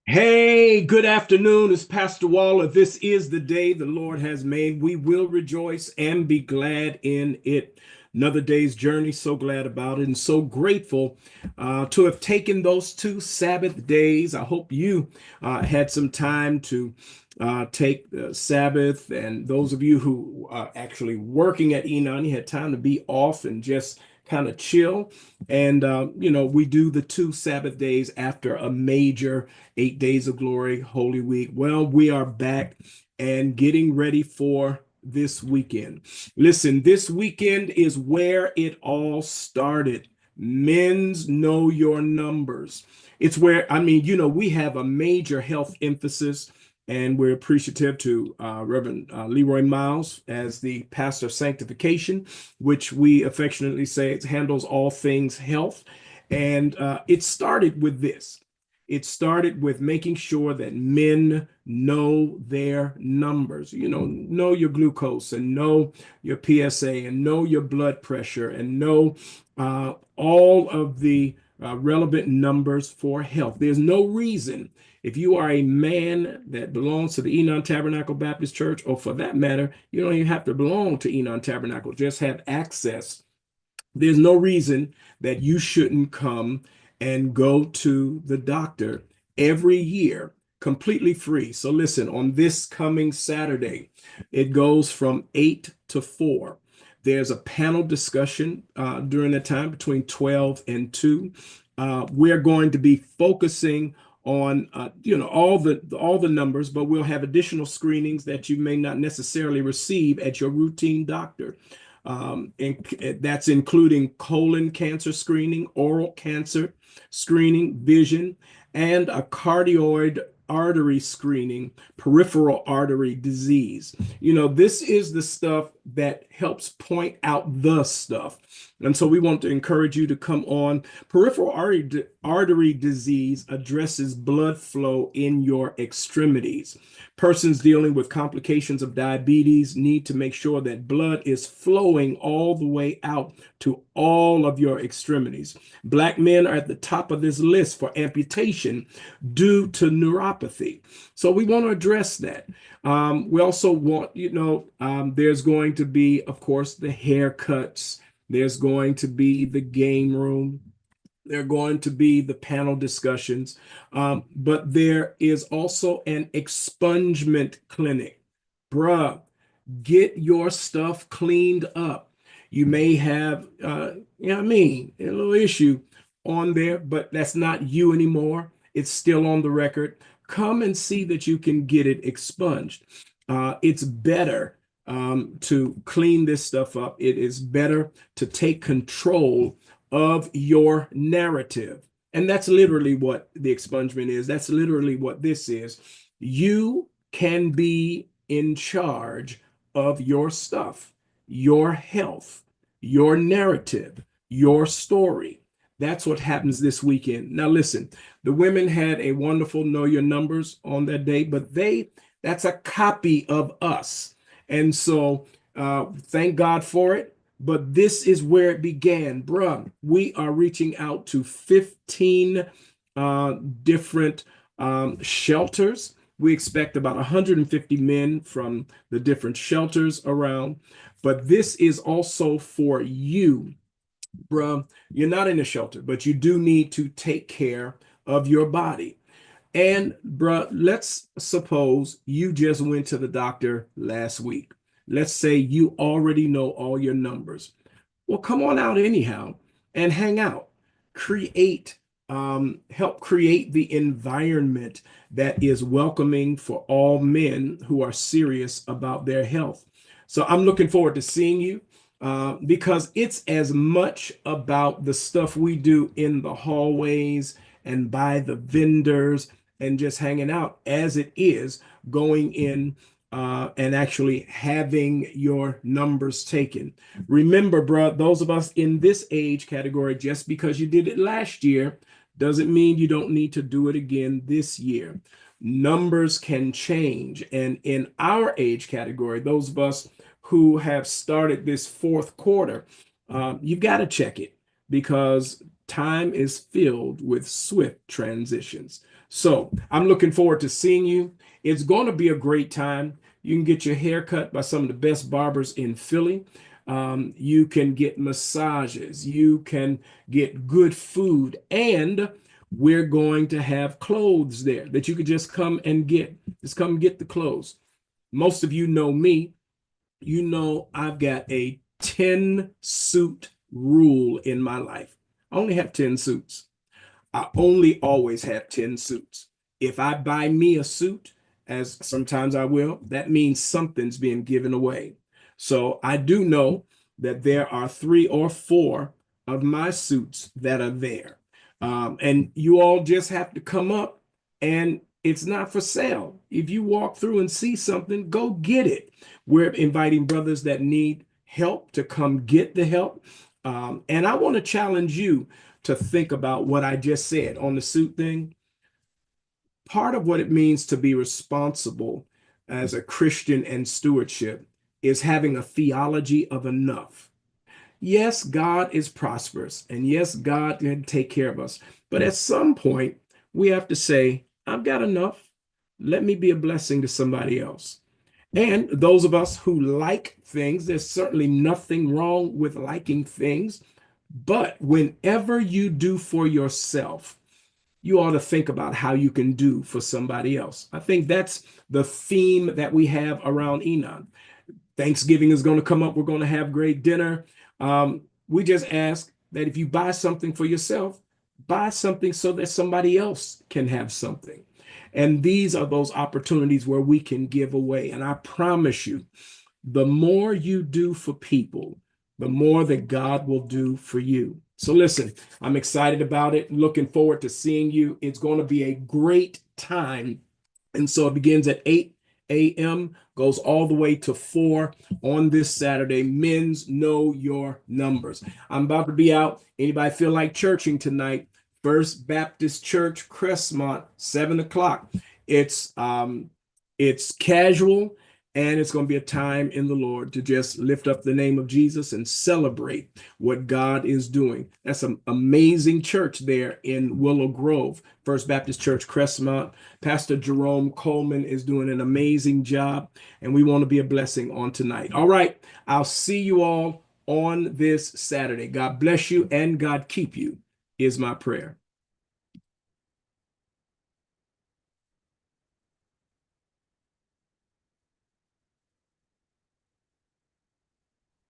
Hey, good afternoon. It's Pastor Waller. This is the day the Lord has made. We will rejoice and be glad in it. Another day's journey. So glad about it and so grateful to have taken those 2 Sabbath days. I hope you had some time to take the Sabbath, and those of you who are actually working at Enon, you had time to be off and just kind of chill. And, we do the 2 Sabbath days after a major 8 days of glory, Holy Week. Well, we are back and getting ready for this weekend. Listen, this weekend is where it all started. Men's Know Your Numbers. It's where, we have a major health emphasis, and we're appreciative to Reverend Leroy Miles as the pastor of sanctification, which we affectionately say it handles all things health. And it started with this. It started with making sure that men know their numbers, know your glucose and know your PSA and know your blood pressure and know all of the relevant numbers for health. There's no reason, if you are a man that belongs to the Enon Tabernacle Baptist Church, or for that matter, you don't even have to belong to Enon Tabernacle, just have access. There's no reason that you shouldn't come and go to the doctor every year completely free. So listen, on this coming Saturday, it goes from 8 to 4. There's a panel discussion during the time between 12 and 2. We're going to be focusing on all the numbers, but we'll have additional screenings that you may not necessarily receive at your routine doctor. And that's including colon cancer screening, oral cancer screening, vision, and a cardioid artery screening, peripheral artery disease. This is the stuff that helps point out the stuff. And so we want to encourage you to come on. Peripheral artery disease addresses blood flow in your extremities. Persons dealing with complications of diabetes need to make sure that blood is flowing all the way out to all of your extremities. Black men are at the top of this list for amputation due to neuropathy. So we want to address that. We also want, there's going to be, of course, the haircuts. There's going to be the game room. There are going to be the panel discussions, but there is also an expungement clinic. Bruh, get your stuff cleaned up. You may have, a little issue on there, but that's not you anymore. It's still on the record. Come and see that you can get it expunged. It's better to clean this stuff up. It is better to take control of your narrative. And that's literally what the expungement is. That's literally what this is. You can be in charge of your stuff, your health, your narrative, your story. That's what happens this weekend. Now, listen, the women had a wonderful Know Your Numbers on that day, but that's a copy of us. And so, thank God for it. But this is where it began, bruh. We are reaching out to 15 different shelters. We expect about 150 men from the different shelters around. But this is also for you, bruh. You're not in a shelter, but you do need to take care of your body. And, bruh, let's suppose you just went to the doctor last week. Let's say you already know all your numbers. Well, come on out anyhow and hang out. Create, help create the environment that is welcoming for all men who are serious about their health. So I'm looking forward to seeing you because it's as much about the stuff we do in the hallways and by the vendors and just hanging out as it is going in and actually having your numbers taken. Remember, bro, those of us in this age category, just because you did it last year doesn't mean you don't need to do it again this year. Numbers can change. And in our age category, those of us who have started this fourth quarter, you've got to check it because Time is filled with swift transitions. So I'm looking forward to seeing you. It's going to be a great time. You can get your hair cut by some of the best barbers in Philly. You can get massages. You can get good food. And we're going to have clothes there that you could just come and get. Just come get the clothes. Most of you know me. You know I've got a 10 suit rule in my life. I only have 10 suits. I only always have 10 suits. If I buy me a suit, as sometimes I will, that means something's being given away. So I do know that there are 3 or 4 of my suits that are there. And you all just have to come up, and it's not for sale. If you walk through and see something, go get it. We're inviting brothers that need help to come get the help. And I want to challenge you to think about what I just said on the suit thing. Part of what it means to be responsible as a Christian and stewardship is having a theology of enough. Yes, God is prosperous, and yes, God can take care of us. But at some point, we have to say, I've got enough. Let me be a blessing to somebody else. And those of us who like things, there's certainly nothing wrong with liking things. But whenever you do for yourself, you ought to think about how you can do for somebody else. I think that's the theme that we have around Enon. Thanksgiving is going to come up. We're going to have great dinner. We just ask that if you buy something for yourself, buy something so that somebody else can have something. And these are those opportunities where we can give away. And I promise you, the more you do for people, the more that God will do for you. So listen, I'm excited about it. Looking forward to seeing you. It's going to be a great time. And so it begins at 8 a.m., goes all the way to 4 on this Saturday. Men's Know Your Numbers. I'm about to be out. Anybody feel like churching tonight? First Baptist Church, Crestmont, 7 o'clock. It's casual, and it's going to be a time in the Lord to just lift up the name of Jesus and celebrate what God is doing. That's an amazing church there in Willow Grove, First Baptist Church, Crestmont. Pastor Jerome Coleman is doing an amazing job, and we want to be a blessing on tonight. All right, I'll see you all on this Saturday. God bless you and God keep you is my prayer.